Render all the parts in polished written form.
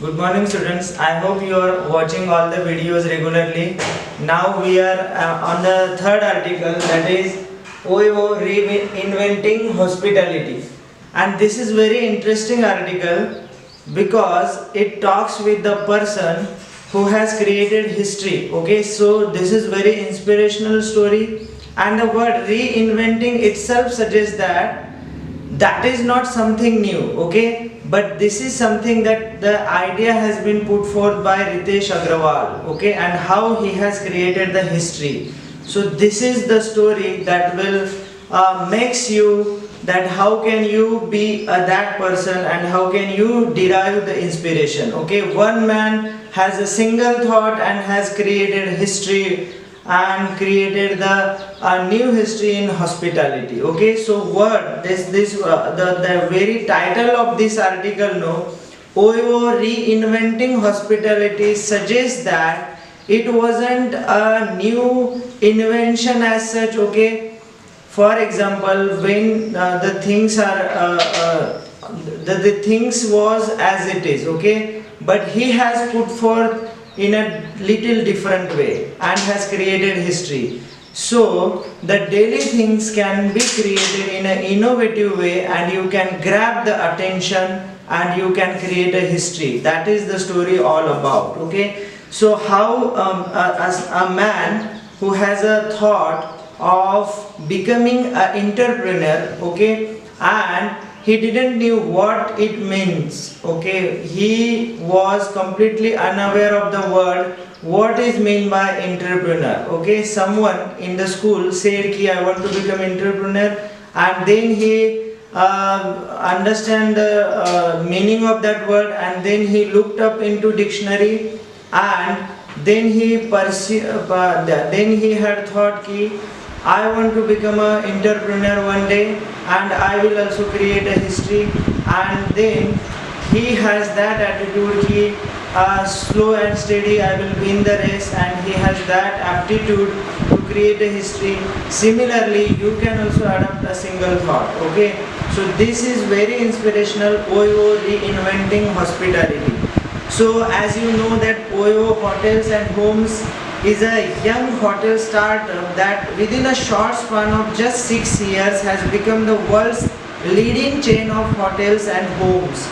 Good morning students. I hope you are watching all the videos regularly. Now we are on the third article, that is OEO reinventing hospitality. And this is very interesting article because it talks with the person who has created history. Okay, so this is very inspirational story, and the word reinventing itself suggests that is not something new, okay, but this is something that the idea has been put forth by Ritesh Agrawal, okay, and how he has created the history. So this is the story that will makes you that how can you be that person and how can you derive the inspiration. Okay, one man has a single thought and has created history and created the new history in hospitality. Okay, so what the very title of this article, no, OYO reinventing hospitality, suggests that it wasn't a new invention as such. Okay, for example, when the things are the things was as it is, okay, but he has put forth in a little different way and has created history. So the daily things can be created in an innovative way and you can grab the attention and you can create a history. That is the story all about. Okay, so how as a man who has a thought of becoming an entrepreneur, okay, and he didn't knew what it means. Okay, he was completely unaware of the word what is meant by entrepreneur. Okay, someone in the school said ki I want to become entrepreneur, and then he understand the meaning of that word, and then he looked up into dictionary, and then then he had thought ki I want to become an entrepreneur one day and I will also create a history, and then he has that attitude, he slow and steady I will win the race, and he has that aptitude to create a history. Similarly, you can also adopt a single thought. Okay, so this is very inspirational. OYO reinventing hospitality. So as you know that OYO hotels and homes is a young hotel startup that within a short span of just 6 years has become the world's leading chain of hotels and homes.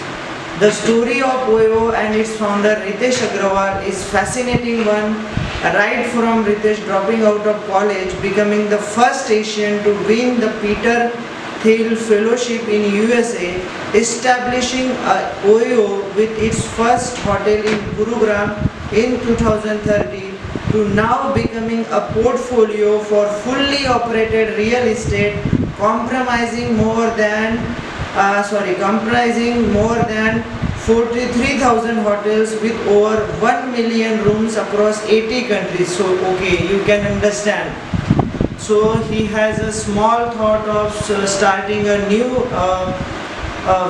The story of OYO and its founder Ritesh Agrawal is fascinating one, right from Ritesh dropping out of college, becoming the first Asian to win the Peter Thiel Fellowship in USA, establishing OYO with its first hotel in Gurugram in 2013, to now becoming a portfolio for fully operated real estate comprising more than 43,000 hotels with over 1 million rooms across 80 countries. So okay, you can understand. So he has a small thought of starting a new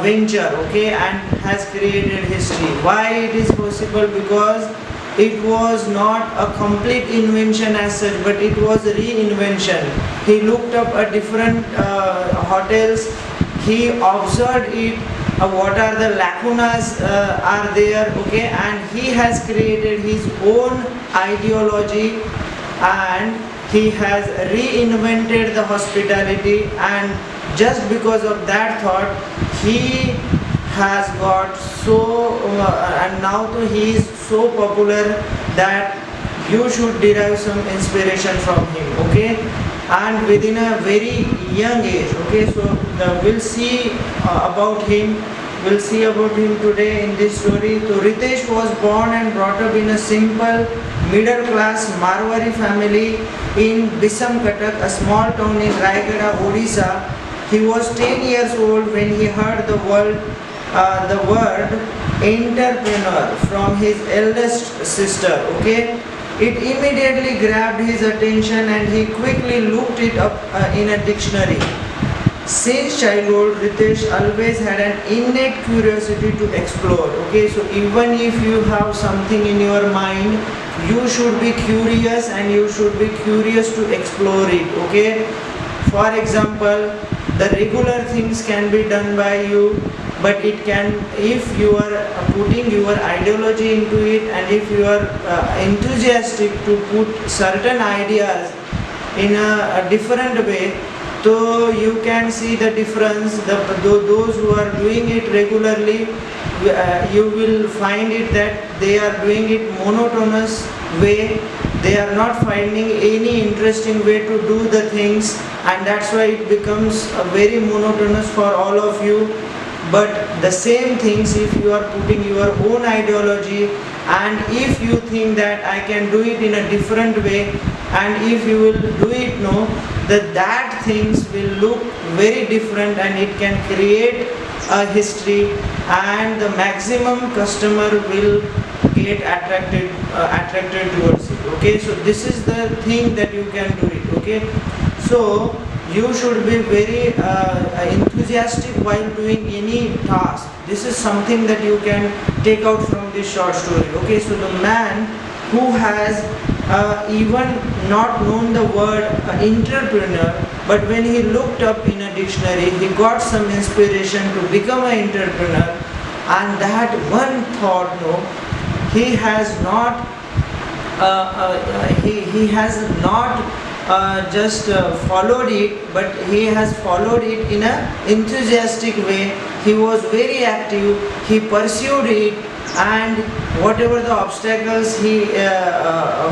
venture, okay, and has created history. Why it is possible? Because it was not a complete invention as such, but it was a reinvention. He looked up at different hotels, he observed it, what are the lacunas are there, okay, and he has created his own ideology, and he has reinvented the hospitality, and just because of that thought he has got so and now he is so popular that you should derive some inspiration from him. Okay, and within a very young age. Okay, so we'll see about him today in this story. So Ritesh was born and brought up in a simple middle class Marwari family in Bisamkatak, a small town in Raigada, Odisha. He was 10 years old when he heard the word entrepreneur from his eldest sister. Okay, it immediately grabbed his attention and he quickly looked it up in a dictionary. Since childhood, Ritesh always had an innate curiosity to explore. Okay, so even if you have something in your mind, you should be curious and you should be curious to explore it. Okay, for example, the regular things can be done by you, but it can, if you are putting your ideology into it, and if you are enthusiastic to put certain ideas in a different way, so you can see the difference. Those who are doing it regularly, you will find it that they are doing it monotonous way. They are not finding any interesting way to do the things, and that's why it becomes very monotonous for all of you. But the same things, if you are putting your own ideology, and if you think that I can do it in a different way, and if you will do it, no, that things will look very different, and it can create a history, and the maximum customer will get attracted towards it. Okay, so this is the thing that you can do it. Okay, so you should be very enthusiastic while doing any task. This is something that you can take out from this short story. Okay, so the man who has even not known the word entrepreneur, but when he looked up in a dictionary, he got some inspiration to become an entrepreneur, and that one thought, no, he has not he has not just followed it, but he has followed it in a enthusiastic way. He was very active, he pursued it, and whatever the obstacles he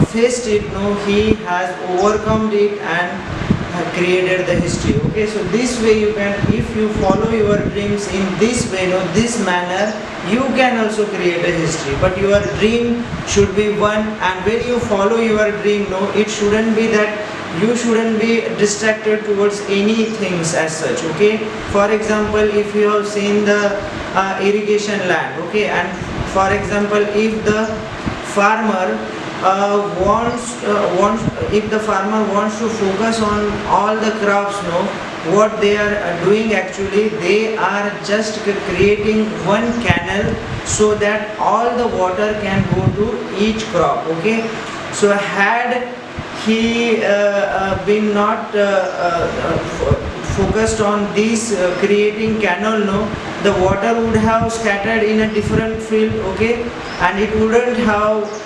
faced it, no, he has overcome it and created the history. Okay, so this way you can, if you follow your dreams in this way, no, this manner, you can also create a history. But your dream should be one, and when you follow your dream, no, it shouldn't be that you shouldn't be distracted towards any things as such. Okay, for example, if you have seen the irrigation land, okay, and for example, if the farmer if the farmer wants to focus on all the crops, no, what they are doing actually, they are just creating one canal so that all the water can go to each crop. Okay, so had he been not focused on this creating canal, no, the water would have scattered in a different field. Okay, and it wouldn't have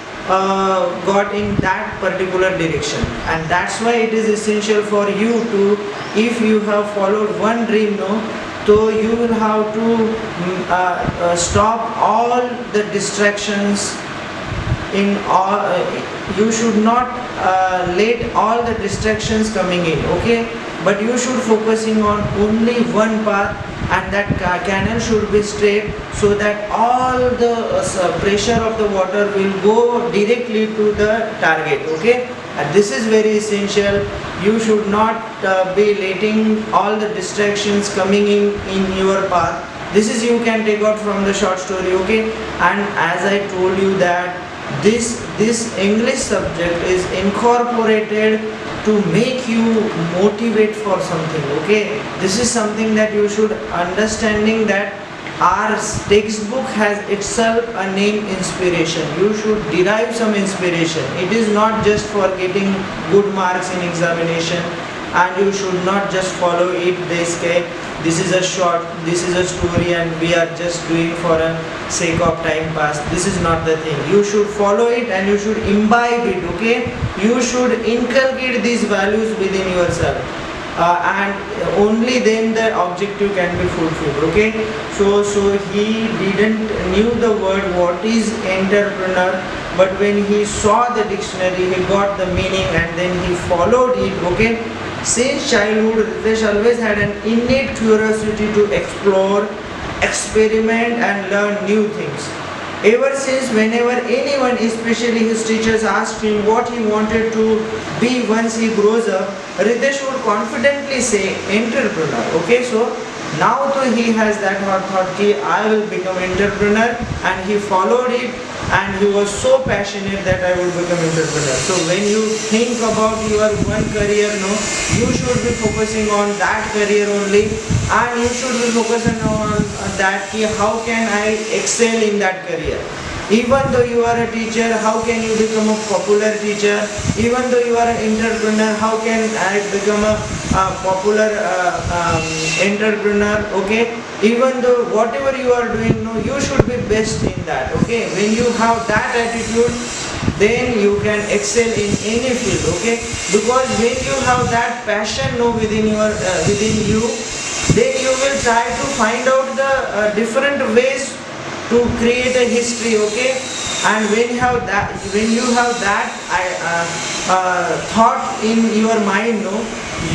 got in that particular direction. And that's why it is essential for you to, if you have followed one dream, no, so you will have to stop all the distractions in all. You should not let all the distractions coming in. Okay, but you should focusing on only one path, and that canal should be straight, so that all the pressure of the water will go directly to the target. Okay, and this is very essential. You should not be letting all the distractions coming in your path. This is you can take out from the short story. Okay, and as I told you that this English subject is incorporated to make you motivate for something. Okay, this is something that you should understanding, that our textbook has itself a name, inspiration. You should derive some inspiration. It is not just for getting good marks in examination, and you should not just follow it. This is a short, this is a story, and we are just doing for a sake of time pass. This is not the thing. You should follow it and you should imbibe it. Okay, you should inculcate these values within yourself, and only then the objective can be fulfilled. Okay, so he didn't knew the word what is entrepreneur, but when he saw the dictionary, he got the meaning, and then he followed it. Okay, since childhood, Ritesh always had an innate curiosity to explore, experiment, and learn new things. Ever since, whenever anyone, especially his teachers, asked him what he wanted to be once he grows up, Ritesh would confidently say entrepreneur. Okay, so now though he has that thought that I will become entrepreneur, and he followed it, and he was so passionate that I will become entrepreneur. So when you think about your one career, no, you should be focusing on that career only, and you should be focusing on that how can I excel in that career. Even though you are a teacher, how can you become a popular teacher? Even though you are an entrepreneur, how can I become a popular entrepreneur? Okay, even though whatever you are doing, no, you should be best in that. Okay, when you have that attitude, then you can excel in any field. Okay, because when you have that passion, no, within you, then you will try to find out the different ways to create a history. Okay, and when you have that thought in your mind, no,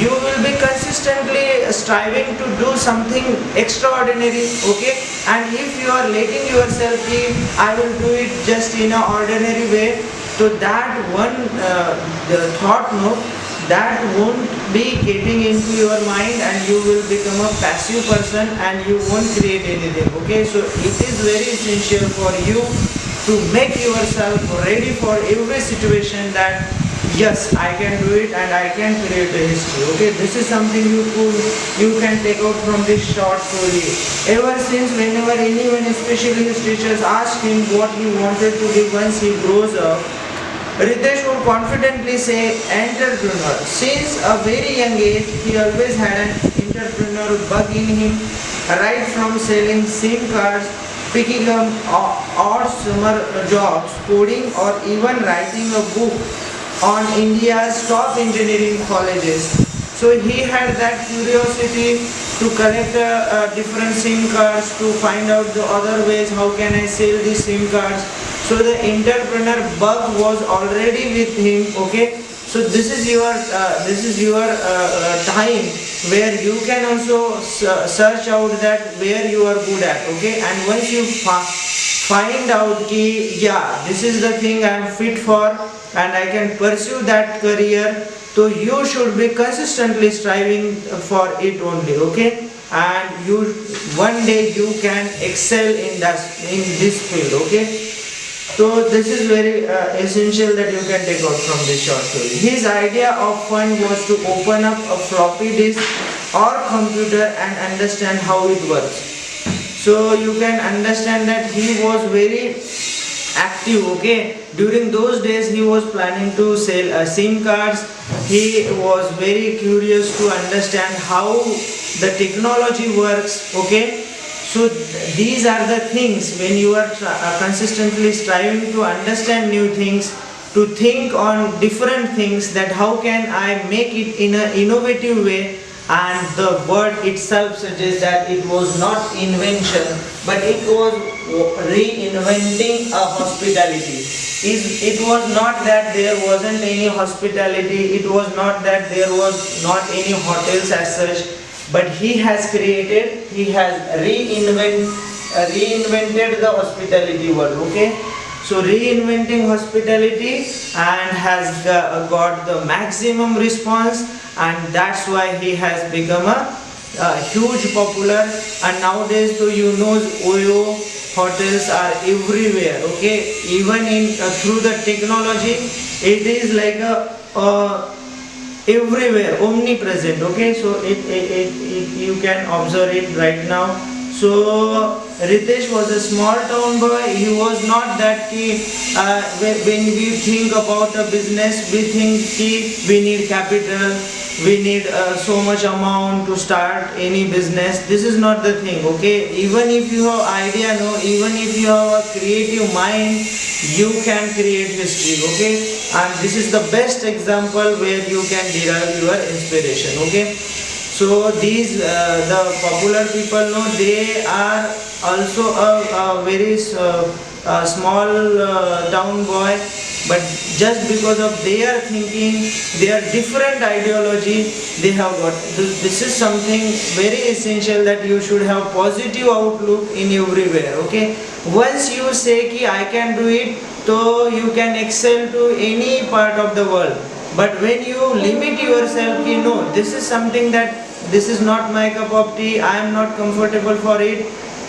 you will be consistently striving to do something extraordinary. Okay, and if you are letting yourself be, I will do it just in an ordinary way, so that one the thought, no, that won't be getting into your mind, and you will become a passive person and you won't create anything. Okay, so it is very essential for you to make yourself ready for every situation, that yes, I can do it and I can create a history. Okay, this is something you can take out from this short story. Ever since, whenever anyone, especially his teachers, ask him what he wanted to be once he grows up, Ritesh would confidently say entrepreneur. Since a very young age, he always had an entrepreneurial bug in him, right from selling SIM cards, picking up odd summer jobs, coding, or even writing a book on India's top engineering colleges. So he had that curiosity to collect different SIM cards, to find out the other ways, how can I sell these SIM cards. So the entrepreneur bug was already with him. Okay, so this is your time where you can also search out that where you are good at. Okay, and once you find out ki, yeah, this is the thing I am fit for and I can pursue that career, so you should be consistently striving for it only. Okay, and you one day you can excel in this field. Okay, so this is very essential that you can take out from this short story. His idea of fun was to open up a floppy disk or computer and understand how it works. So you can understand that he was very active. Okay, during those days he was planning to sell SIM cards. He was very curious to understand how the technology works. Okay, so these are the things when you are consistently striving to understand new things, to think on different things, that how can I make it in an innovative way. And the word itself suggests that it was not invention, but it was reinventing a hospitality. It was not that there wasn't any hospitality, it was not that there was not any hotels as such, but he has reinvented the hospitality world. Okay, so reinventing hospitality, and has got the maximum response, and that's why he has become a huge popular. And nowadays, so you know, Oyo hotels are everywhere. Okay, even in through the technology, it is like everywhere, omnipresent. Okay, so it you can observe it right now. So Ritesh was a small town boy. He was not that key. When we think about a business, we think we need capital, we need so much amount to start any business. This is not the thing. Okay, even if you have idea, no, even if you have a creative mind, you can create history. Okay, and this is the best example where you can derive your inspiration. Okay, so these the popular people, no, they are also a very small town boy, but just because of their thinking, their different ideology, they have got. This is something very essential, that you should have positive outlook in everywhere. Okay, once you say ki I can do it, so you can excel to any part of the world. But when you limit yourself, you know, this is something that this is not my cup of tea, I am not comfortable for it,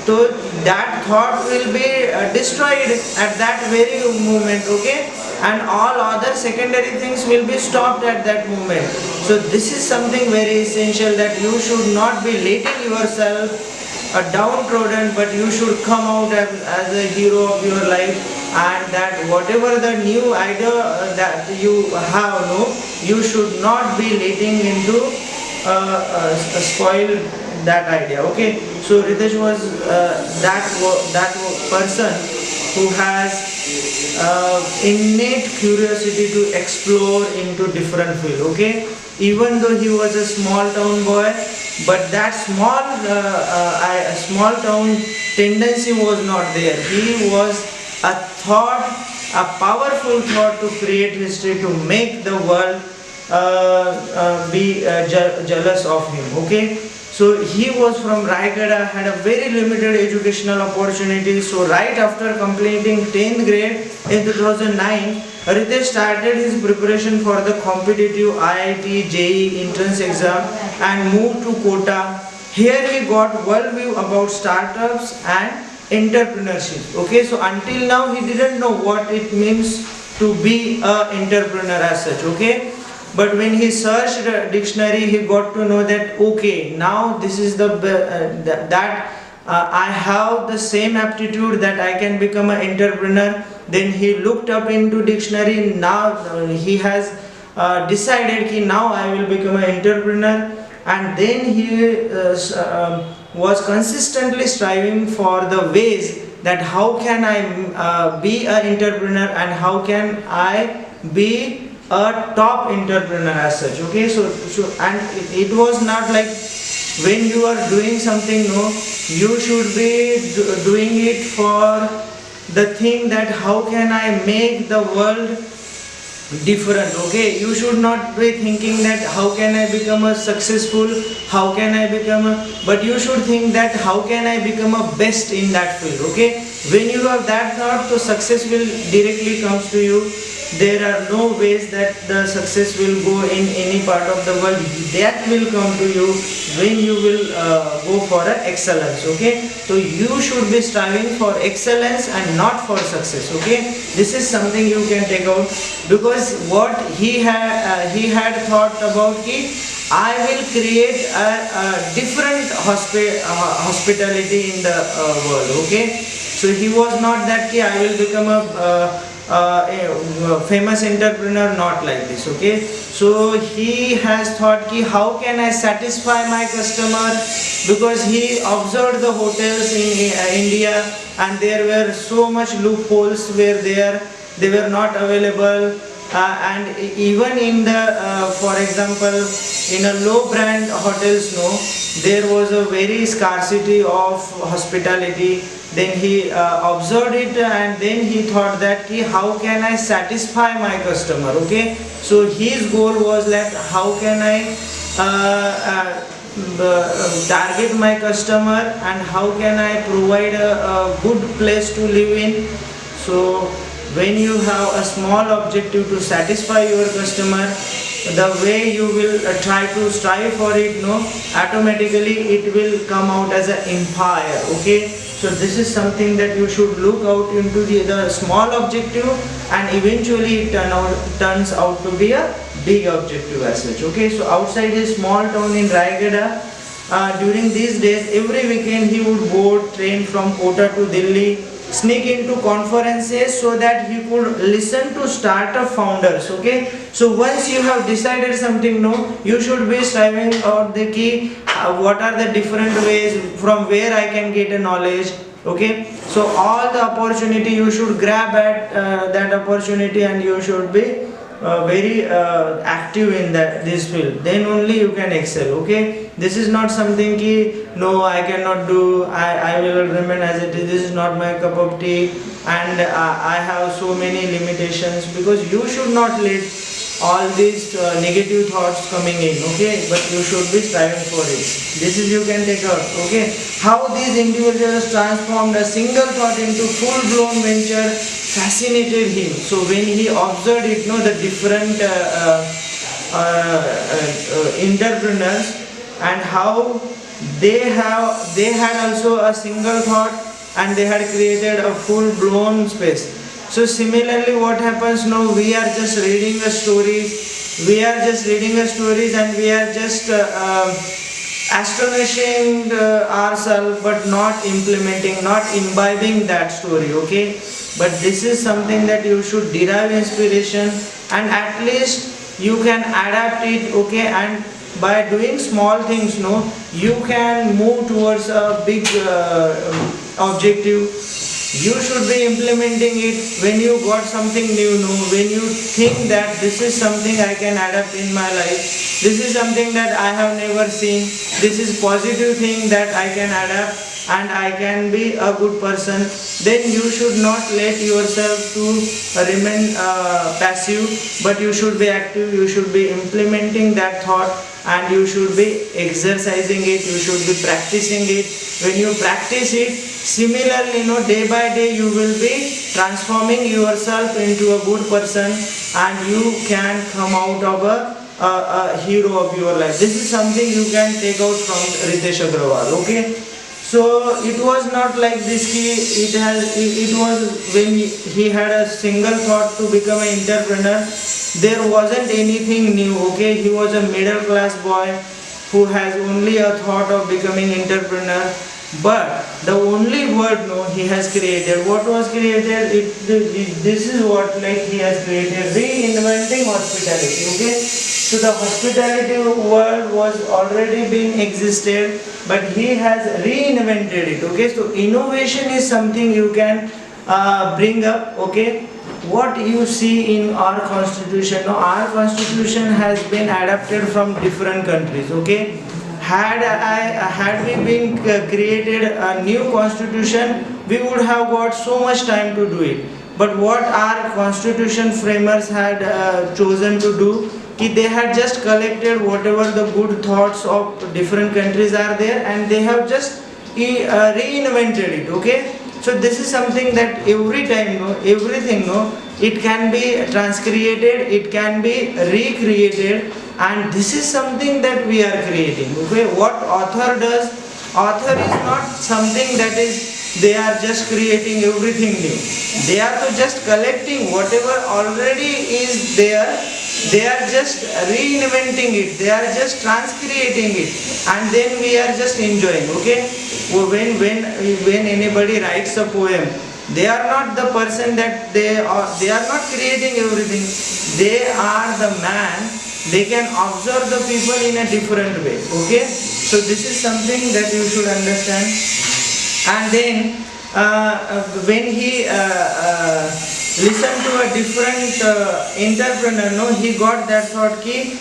so that thought will be destroyed at that very moment. Okay, and all other secondary things will be stopped at that moment. So this is something very essential, that you should not be letting yourself downtrodden, but you should come out as a hero of your life. and that whatever the new idea that you have, no, you should not be letting into spoil that idea. Okay, so Ritesh was that person who has innate curiosity to explore into different field. Okay, even though he was a small town boy, but that small town tendency was not there. He was a thought, a powerful thought to create history, to make the world be jealous of him. Okay, so he was from Raigada, had a very limited educational opportunities. So right after completing 10th grade in 2009, Ritesh started his preparation for the competitive IIT JEE entrance exam and moved to Kota. Here he got worldview about startups and entrepreneurship. Okay, so until now he didn't know what it means to be an entrepreneur as such. Okay, but when he searched a dictionary, he got to know that okay, now this is I have the same aptitude that I can become an entrepreneur. Then he looked up into dictionary. Now he has decided that now I will become an entrepreneur, and then he was consistently striving for the ways that how can I be an entrepreneur and how can I be a top entrepreneur as such. Okay, so and it was not like when you are doing something, no, you should be doing it for the thing that how can I make the world different. Okay, you should not be thinking that how can I become a successful, how can I become a, but you should think that how can I become a best in that field. Okay, when you have that thought, so success will directly comes to you. There are no ways that the success will go in any part of the world. That will come to you when you will go for excellence. Okay, so you should be striving for excellence and not for success. Okay, this is something you can take out, because what he had thought about it, I will create a different hospitality in the world. Okay, so he was not that I will become a famous entrepreneur, not like this. Okay, so he has thought how can I satisfy my customer, because he observed the hotels in India and there were so much loopholes were there, they were not available. And even in the for example in a low brand hotels, no, there was a very scarcity of hospitality. Then he observed it and then he thought that how can I satisfy my customer. Okay, so his goal was like how can I target my customer and how can I provide a good place to live in. So when you have a small objective to satisfy your customer, the way you will try to strive for it, no, automatically it will come out as an empire. Okay, so this is something that you should look out into the small objective, and eventually it turns out to be a big objective as such. Okay, so outside his small town in Raigada, during these days every weekend he would board train from Kota to Delhi, sneak into conferences so that he could listen to startup founders. Okay, so once you have decided something, no, you should be striving out the key what are the different ways from where I can get a knowledge. Okay, so all the opportunity you should grab at that opportunity, and you should be very active in this field, then only you can excel. Okay, this is not something no, I cannot do, I will remain as it is, this is not my cup of tea, and I have so many limitations, because you should not let all these negative thoughts coming in. Okay, but you should be striving for it. This is you can take out. Okay, how these individuals transformed a single thought into full-blown venture fascinated him. So when he observed it, the different entrepreneurs and how they had also a single thought and they had created a full-blown space. So similarly, what happens now? We are just reading the stories. And we are just astonishing ourselves, but not implementing, not imbibing that story. Okay, but this is something that you should derive inspiration, and at least you can adapt it, okay, and by doing small things, no, you can move towards a big objective. You should be implementing it when you got something new, no, when you think that this is something I can adapt in my life, this is something that I have never seen, this is positive thing that I can adapt and I can be a good person, then you should not let yourself to remain passive, but you should be active, you should be implementing that thought, and you should be exercising it, you should be practicing it. When you practice it, similarly, day by day you will be transforming yourself into a good person, and you can come out of a hero of your life. This is something you can take out from Ritesh Agrawal, okay. So it was not like this, it was when he had a single thought to become an entrepreneur. There wasn't anything new, okay. He was a middle class boy who has only a thought of becoming entrepreneur. But the only word, no, he has created. What was created? This is what he has created. Reinventing hospitality. Okay. So the hospitality world was already being existed, but he has reinvented it. Okay. So innovation is something you can bring up. Okay. What you see in our constitution, no, our constitution has been adapted from different countries. Okay. Had we been created a new constitution, we would have got so much time to do it. But what our constitution framers had chosen to do, they had just collected whatever the good thoughts of different countries are there, and they have just reinvented it. Okay. So this is something that every time, everything, it can be transcreated, it can be recreated, and this is something that we are creating. Okay, what author does, author is not something that is they are just creating everything new. They are to just collecting whatever already is there, they are just reinventing it, they are just transcreating it, and then we are just enjoying. Okay, when anybody writes a poem, they are not the person that they are not creating everything, they are the man, they can observe the people in a different way. Okay, so this is something that you should understand. And then when he listened to a different entrepreneur, he got that thought ki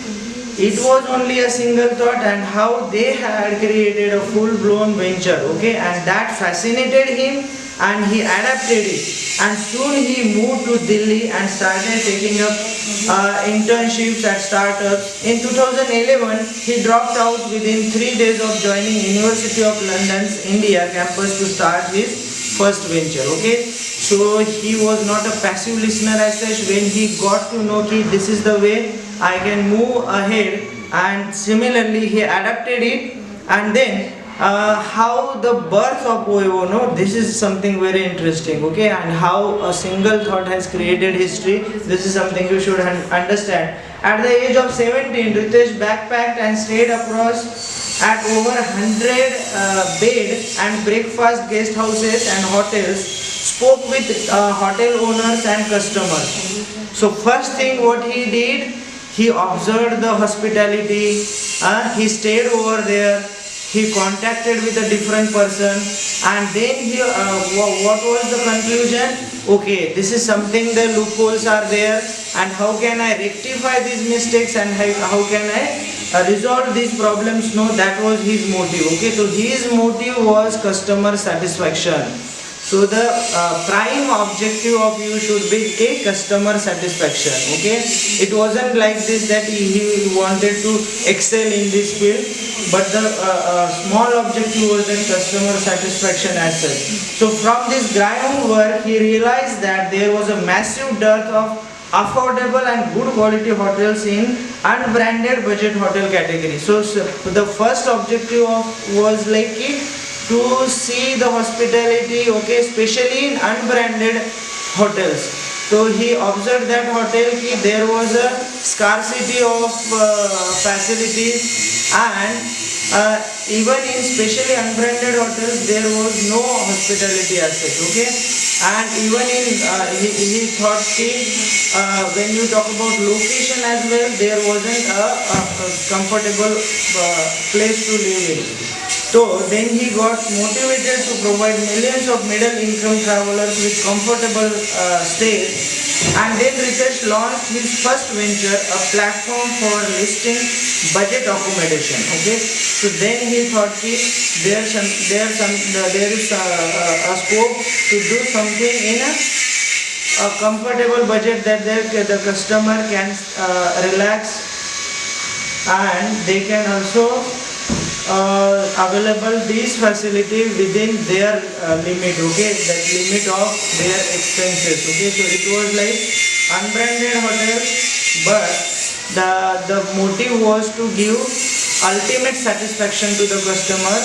it was only a single thought, and how they had created a full-blown venture. Okay, and that fascinated him, and he adapted it, and soon he moved to Delhi and started taking up internships at startups. In 2011, he dropped out within 3 days of joining University of London's India campus to start his first venture. Okay, so he was not a passive listener as such. When he got to know that this is the way I can move ahead, and similarly he adapted it, and then how the birth of OEO, this is something very interesting. Okay, and how a single thought has created history, this is something you should understand. At the age of 17, Ritesh backpacked and stayed across at over 100 bed and breakfast guest houses and hotels, spoke with hotel owners and customers. So first thing what he did, he observed the hospitality, he stayed over there, he contacted with a different person, and then he, what was the conclusion? Okay, this is something, the loopholes are there, and how can I rectify these mistakes, and how can I resolve these problems? No, that was his motive. Okay, so his motive was customer satisfaction. So the prime objective of you should be a customer satisfaction. Okay, it wasn't like this that he wanted to excel in this field, but the small objective was that customer satisfaction as such. So from this groundwork, he realized that there was a massive dearth of affordable and good quality hotels in unbranded budget hotel category. So the first objective was like to see the hospitality, okay, especially in unbranded hotels. So he observed that hotel there was a scarcity of facilities, and even in specially unbranded hotels there was no hospitality as such, okay. And even in he thought when you talk about location as well, there wasn't a comfortable place to live in. So then he got motivated to provide millions of middle income travelers with comfortable stays, and then Ritesh launched his first venture, a platform for listing budget accommodation. Okay, so then he thought ki there is a scope to do something in a comfortable budget that the customer can relax, and they can also available these facility within their limit, okay, that limit of their expenses, okay. So it was like unbranded hotel, but the motive was to give ultimate satisfaction to the customer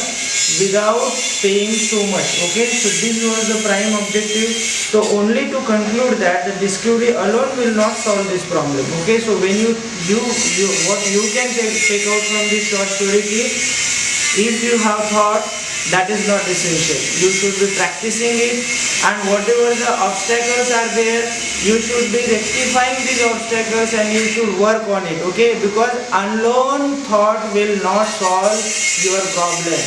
without paying so much, okay. So this was the prime objective. So only to conclude that the discovery alone will not solve this problem, okay. So when you what you can take out from this short story is, if you have thought, that is not essential. You should be practicing it, and whatever the obstacles are there, you should be rectifying these obstacles and you should work on it, okay. Because alone thought will not solve your problem.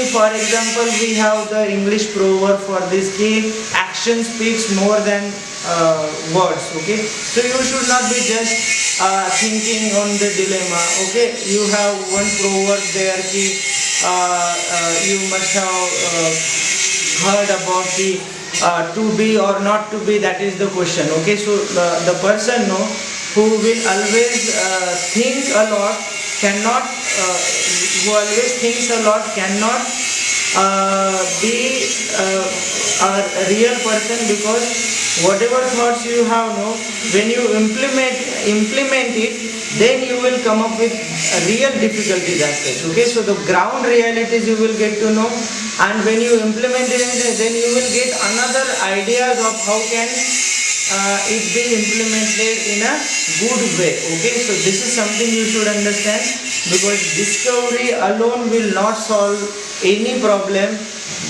For example, we have the English proverb for this key: action speaks more than words, okay. So you should not be just thinking on the dilemma, okay. You have one proverb there ki you must have heard about the to be or not to be, that is the question, okay. So the person who will always think a lot cannot who always thinks a lot cannot be a real person, because whatever thoughts you have when you implement it, then you will come up with real difficulties as such, okay. So the ground realities you will get to know, and when you implement it, then you will get another ideas of how can it be implemented in a good way, okay. So this is something you should understand, because discovery alone will not solve any problem,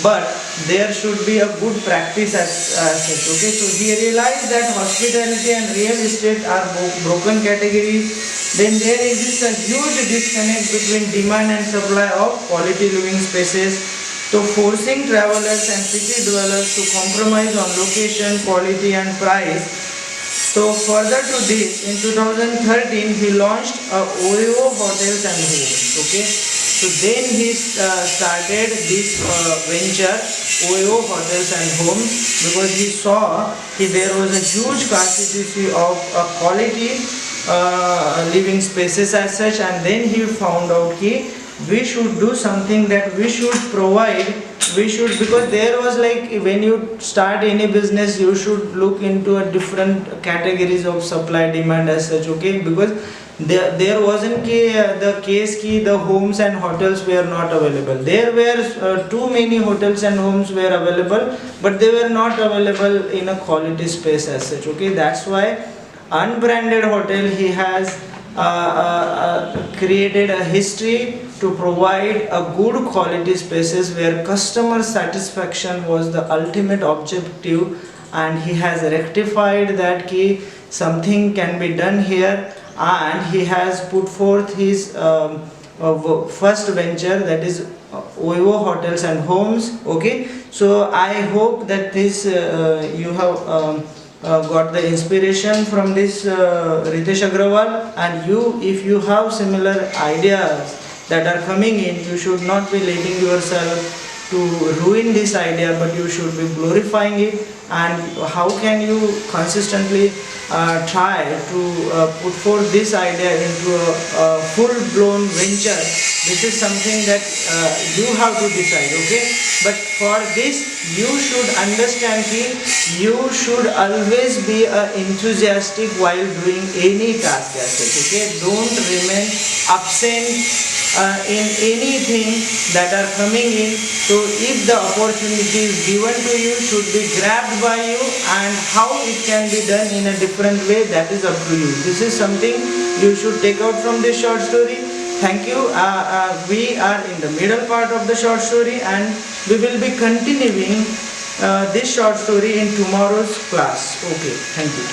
but there should be a good practice as such, okay. So he realized that hospitality and real estate are broken categories. Then there is a huge disconnect between demand and supply of quality living spaces, so forcing travelers and city dwellers to compromise on location, quality and price. So further to this, in 2013 he launched OYO Hotels and Homes, okay. So then he started this venture, OYO Hotels and Homes, because he saw there was a huge scarcity of quality living spaces as such, and then he found out we should do something, that we should provide, because there was like, when you start any business you should look into a different categories of supply demand as such, okay. Because there wasn't the case the homes and hotels were not available. There were too many hotels and homes were available, but they were not available in a quality space as such, okay. That's why unbranded hotel, he has created a history to provide a good quality spaces where customer satisfaction was the ultimate objective, and he has rectified that something can be done here, and he has put forth his first venture, that is OYO Hotels and Homes, okay. So I hope that this you have got the inspiration from this Ritesh Agrawal, and if you have similar ideas that are coming in, you should not be letting yourself to ruin this idea, but you should be glorifying it. And how can you consistently try to put forth this idea into a full-blown venture? This is something that you have to decide, okay. But for this you should understand you should always be enthusiastic while doing any task as such, okay. Don't remain absent in anything that are coming in. So if the opportunity is given to you, should be grabbed by you, and how it can be done in a different way, that is up to you. This is something you should take out from this short story. Thank you. We are in the middle part of the short story, and we will be continuing this short story in tomorrow's class. Okay, thank you.